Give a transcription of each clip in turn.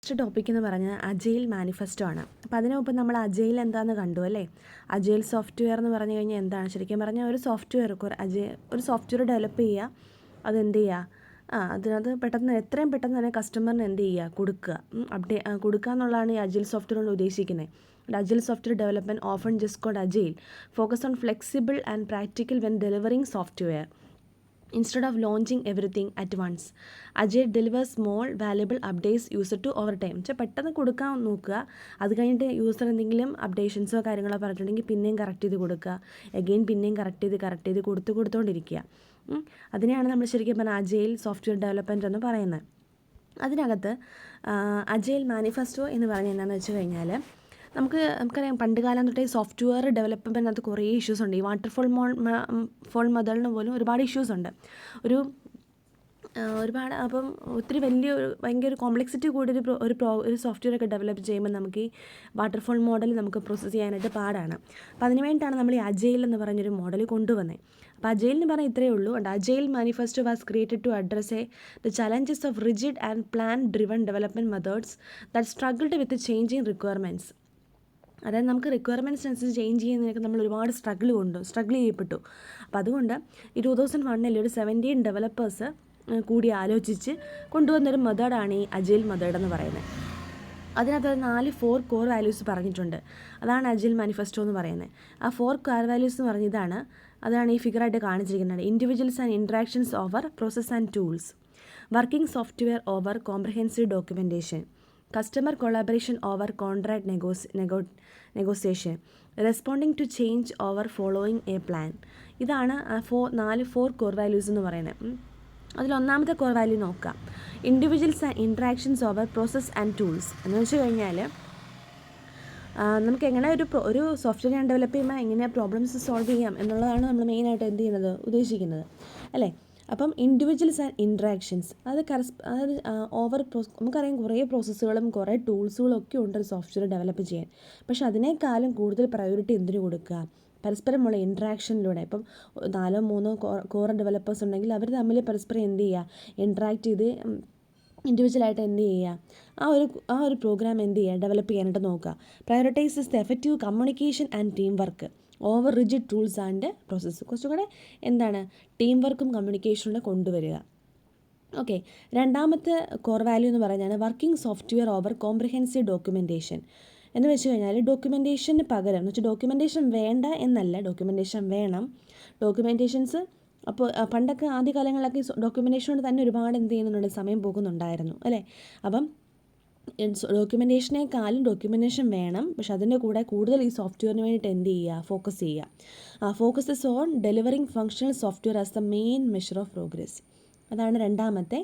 Next topic എന്ന് പറഞ്ഞാൽ agile manifesto ആണ്. അപ്പോൾ അതിന് മുമ്പ് നമ്മൾ അജൈൽ എന്താണെന്ന് കണ്ടു അല്ലേ. അജൈൽ സോഫ്റ്റ്വെയർ എന്ന് പറഞ്ഞു കഴിഞ്ഞാൽ എന്താണ്? ശരിക്കും പറഞ്ഞാൽ ഒരു സോഫ്റ്റ്വെയർ ഡെവലപ്പ് ചെയ്യുക, അതെന്ത് ചെയ്യുക, അതിനകത്ത് എത്രയും പെട്ടെന്ന് തന്നെ കസ്റ്റമറിന് എന്ത് ചെയ്യുക, കൊടുക്കുക എന്നുള്ളതാണ് ഈ അജൈൽ സോഫ്റ്റ്വെയർ കൊണ്ട് ഉദ്ദേശിക്കുന്നത്. Agile software development often just called agile focus on flexible and practical when delivering software instead of launching everything at once. Agile delivers small valuable updates user to over time. പെട്ടെന്ന് കൊടുക്കാൻ നോക്കുക, അത് കഴിഞ്ഞിട്ട് user എന്തെങ്കിലും അപ്ഡേഷൻസോ കാര്യങ്ങളോ പറഞ്ഞിട്ടുണ്ടെങ്കിൽ പിന്നെയും correct ചെയ്ത് കൊടുക്കുക, എഗെയിൻ പിന്നെയും കറക്റ്റ് ചെയ്ത് കൊടുത്തുകൊണ്ടിരിക്കുക. അതിനെയാണ് നമ്മൾ ശരിക്കും പറഞ്ഞാൽ അജൈൽ സോഫ്റ്റ്വെയർ ഡെവലപ്മെൻറ്റ് എന്ന് പറയുന്നത്. അതിനകത്ത് അജൈൽ മാനിഫെസ്റ്റോ എന്ന് പറഞ്ഞാൽ എന്താണെന്ന് വെച്ച് കഴിഞ്ഞാൽ നമുക്കറിയാം പണ്ട് കാലം തൊട്ടേ സോഫ്റ്റ്വെയർ ഡെവലപ്മെൻറ്റിനകത്ത് കുറേ ഇഷ്യൂസ് ഉണ്ട്. ഈ വാട്ടർഫോൾ മെത്തേഡിന് പോലും ഒരുപാട് ഇഷ്യൂസ് ഉണ്ട്. ഒരുപാട് അപ്പം ഒത്തിരി ഭയങ്കര കോംപ്ലക്സിറ്റി കൂടിയൊരു ഒരു സോഫ്റ്റ്വെയർ ഒക്കെ ഡെവലപ്പ് ചെയ്യുമ്പോൾ നമുക്ക് ഈ വാട്ടർഫോൾ മോഡൽ നമുക്ക് പ്രോസസ്സ് ചെയ്യാനായിട്ട് പാടാണ്. അപ്പോൾ അതിന് വേണ്ടിയിട്ടാണ് നമ്മൾ ഈ അജൈൽ എന്ന് പറഞ്ഞൊരു മോഡൽ കൊണ്ടുവന്നത്. അപ്പോൾ അജൈൽ എന്ന് പറഞ്ഞാൽ ഇത്രയേ ഉള്ളൂ. Agile manifesto was created to address the challenges of rigid and plan driven development methods that struggled with changing requirements. അതായത് നമുക്ക് റിക്വയർമെൻറ്റ്സിനനുസരിച്ച് ചേഞ്ച് ചെയ്യുന്നതിനൊക്കെ നമ്മൾ ഒരുപാട് സ്ട്രഗിൾ ചെയ്യപ്പെട്ടു. അപ്പോൾ അതുകൊണ്ട് ഈ 2001 ഒരു 17 ഡെവലപ്പേഴ്സ് കൂടി ആലോചിച്ച് കൊണ്ടുവന്നൊരു മെത്തേഡാണ് ഈ അജൈൽ മെത്തേഡ് എന്ന് പറയുന്നത്. അതിനകത്ത് 4 കോർ വാല്യൂസ് പറഞ്ഞിട്ടുണ്ട്. അതാണ് അജൈൽ മാനിഫെസ്റ്റോ എന്ന് പറയുന്നത്. ആ 4 കോർ വാല്യൂസ് എന്ന് പറഞ്ഞ അതാണ് ഈ ഫിഗറായിട്ട് കാണിച്ചിരിക്കുന്നത്. Individuals and interactions over process and tools, working software over comprehensive documentation, customer collaboration over contract negotiation, responding to change over following a plan. ഇതാണ് 4 കോർ വാല്യൂസ് എന്ന് പറയുന്നത്. അതിലൊന്നാമത്തെ കോർ വാല്യൂ നോക്കാം. Individuals and interactions over process and tools എന്ന് വെച്ച് കഴിഞ്ഞാൽ നമുക്ക് എങ്ങനെ ഒരു സോഫ്റ്റ്വെയർ ഞാൻ ഡെവലപ്പ് ചെയ്യുമ്പോൾ എങ്ങനെ പ്രോബ്ലംസ് സോൾവ് ചെയ്യാം എന്നുള്ളതാണ് നമ്മൾ മെയിനായിട്ട് ഉദ്ദേശിക്കുന്നത് അല്ലേ. അപ്പം ഇൻഡിവിജ്വൽസ് ആൻഡ് ഇൻട്രാക്ഷൻസ് നമുക്കറിയാം കുറേ പ്രോസസ്സുകളും കുറേ ടൂൾസുകളും ഒക്കെ ഉണ്ട് ഒരു സോഫ്റ്റ്വെയർ ഡെവലപ്പ് ചെയ്യാൻ. പക്ഷെ അതിനേക്കാളും കൂടുതൽ പ്രയോറിറ്റി എന്തിനു കൊടുക്കുക? പരസ്പരമുള്ള ഇൻട്രാക്ഷനിലൂടെ. ഇപ്പം 4-3 കോർ ഡെവലപ്പേഴ്സ് ഉണ്ടെങ്കിൽ അവർ തമ്മിൽ പരസ്പരം എന്ത് ചെയ്യുക, ഇൻട്രാക്ട് ചെയ്ത് ഇൻഡിവിജ്വലായിട്ട് എന്ത് ചെയ്യുക, ആ ഒരു പ്രോഗ്രാം എന്ത് ചെയ്യുക, ഡെവലപ്പ് ചെയ്യാനായിട്ട് നോക്കുക. Prioritizes the effective communication and team work over rigid tools and process. കുറച്ചുകൂടെ ടീം വർക്കും കമ്മ്യൂണിക്കേഷനും കൊണ്ടുവരിക. ഓക്കെ. രണ്ടാമത്തെ കോർ വാല്യൂ എന്ന് പറയുന്നതാണ് working software over comprehensive documentation. എന്ന് വെച്ച് കഴിഞ്ഞാൽ ഡോക്യുമെൻറ്റേഷന് പകരം എന്ന് വെച്ചാൽ ഡോക്യുമെൻറ്റേഷൻ വേണ്ട എന്നല്ല, ഡോക്യുമെൻറ്റേഷൻ വേണം. ഡോക്യുമെൻറ്റേഷൻസ് അപ്പോൾ പണ്ടൊക്കെ ആദ്യകാലങ്ങളിലൊക്കെ ഡോക്യുമെൻറ്റേഷൻ കൊണ്ട് തന്നെ ഒരുപാട് എന്ത് ചെയ്യുന്നുണ്ട്, സമയം പോകുന്നുണ്ടായിരുന്നു അല്ലേ. അപ്പം ഡോക്യുമെൻറ്റേഷനേക്കാളും ഡോക്യുമെൻറ്റേഷൻ വേണം, പക്ഷെ അതിൻ്റെ കൂടെ കൂടുതൽ ഈ സോഫ്റ്റ്വെയറിന് വേണ്ടിയിട്ട് എന്ത് ചെയ്യുക, ഫോക്കസ് ചെയ്യുക. Focuses on delivering functional software as the main measure of progress. അതാണ് രണ്ടാമത്തെ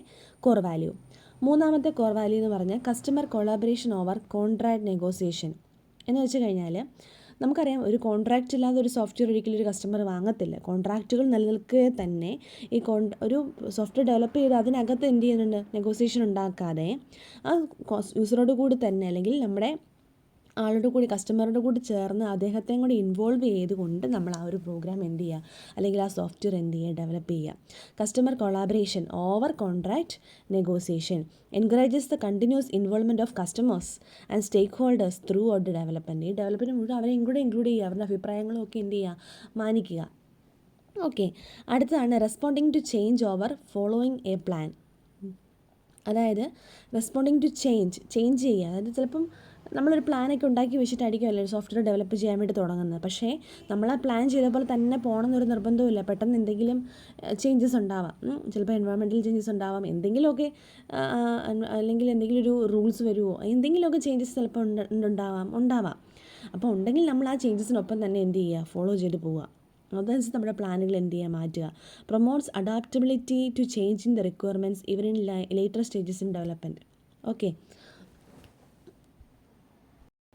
കോർ വാല്യൂ. മൂന്നാമത്തെ കോർ വാല്യൂ എന്ന് പറഞ്ഞാൽ customer collaboration over contract negotiation. എന്ന് വെച്ച് കഴിഞ്ഞാൽ നമുക്കറിയാം ഒരു കോൺട്രാക്റ്റ് ഇല്ലാതെ ഒരു സോഫ്റ്റ്വെയർ ഒരിക്കലും ഒരു കസ്റ്റമർ വാങ്ങത്തില്ല. കോൺട്രാക്റ്റുകൾ നിലനിൽക്കുക തന്നെ ഒരു സോഫ്റ്റ്വെയർ ഡെവലപ്പ് ചെയ്ത് അതിനകത്ത് എന്ത് ചെയ്യുന്നുണ്ട്, നെഗോസിയേഷൻ ഉണ്ടാക്കാതെ ആ യൂസറോട് കൂടി തന്നെ അല്ലെങ്കിൽ നമ്മുടെ ആളോട് കൂടി കസ്റ്റമറോട് കൂടി ചേർന്ന് അദ്ദേഹത്തെയും കൂടി ഇൻവോൾവ് ചെയ്തുകൊണ്ട് നമ്മൾ ആ ഒരു പ്രോഗ്രാം എന്ത് ചെയ്യുക, അല്ലെങ്കിൽ ആ സോഫ്റ്റ്വെയർ എന്ത് ചെയ്യുക, ഡെവലപ്പ് ചെയ്യുക. Customer collaboration over contract negotiation encourages the continuous involvement of customers and stakeholders throughout the development. ഈ ഡെവലപ്മെൻറ്റ് മുഴുവൻ അവരെയും കൂടെ ഇൻക്ലൂഡ് ചെയ്യുക, അവരുടെ അഭിപ്രായങ്ങളും ഒക്കെ എന്ത് ചെയ്യുക, മാനിക്കുക. ഓക്കെ. അടുത്തതാണ് responding to change over following a plan. അതായത് റെസ്പോണ്ടിങ് ടു ചേഞ്ച് ചെയ്യുക. അതായത് ചിലപ്പം നമ്മളൊരു പ്ലാനൊക്കെ ഉണ്ടാക്കി വെച്ചിട്ടായിരിക്കുമല്ലോ ഒരു സോഫ്റ്റ്വെയർ ഡെവലപ്പ് ചെയ്യാൻ വേണ്ടി തുടങ്ങുന്നത്. പക്ഷേ നമ്മൾ ആ പ്ലാൻ ചെയ്ത പോലെ തന്നെ പോകണമെന്നൊരു നിർബന്ധമില്ല. പെട്ടെന്ന് എന്തെങ്കിലും ചേഞ്ചസ് ഉണ്ടാവാം. ചിലപ്പോൾ എൻവയോൺമെൻറ്റൽ ചേഞ്ചസ് ഉണ്ടാവാം, എന്തെങ്കിലുമൊക്കെ, അല്ലെങ്കിൽ എന്തെങ്കിലും ഒരു റൂൾസ് വരുമോ, എന്തെങ്കിലുമൊക്കെ ചേഞ്ചസ് ചിലപ്പോൾ ഉണ്ടാവാം. അപ്പോൾ ഉണ്ടെങ്കിൽ നമ്മൾ ആ ചേഞ്ചസിനൊപ്പം തന്നെ എന്ത് ചെയ്യുക, ഫോളോ ചെയ്ത് പോവുക. അതനുസരിച്ച് നമ്മുടെ പ്ലാനുകൾ എന്ത് ചെയ്യുക, മാറ്റുക. Promotes adaptability to changing the requirements even in later stages in development. Okay.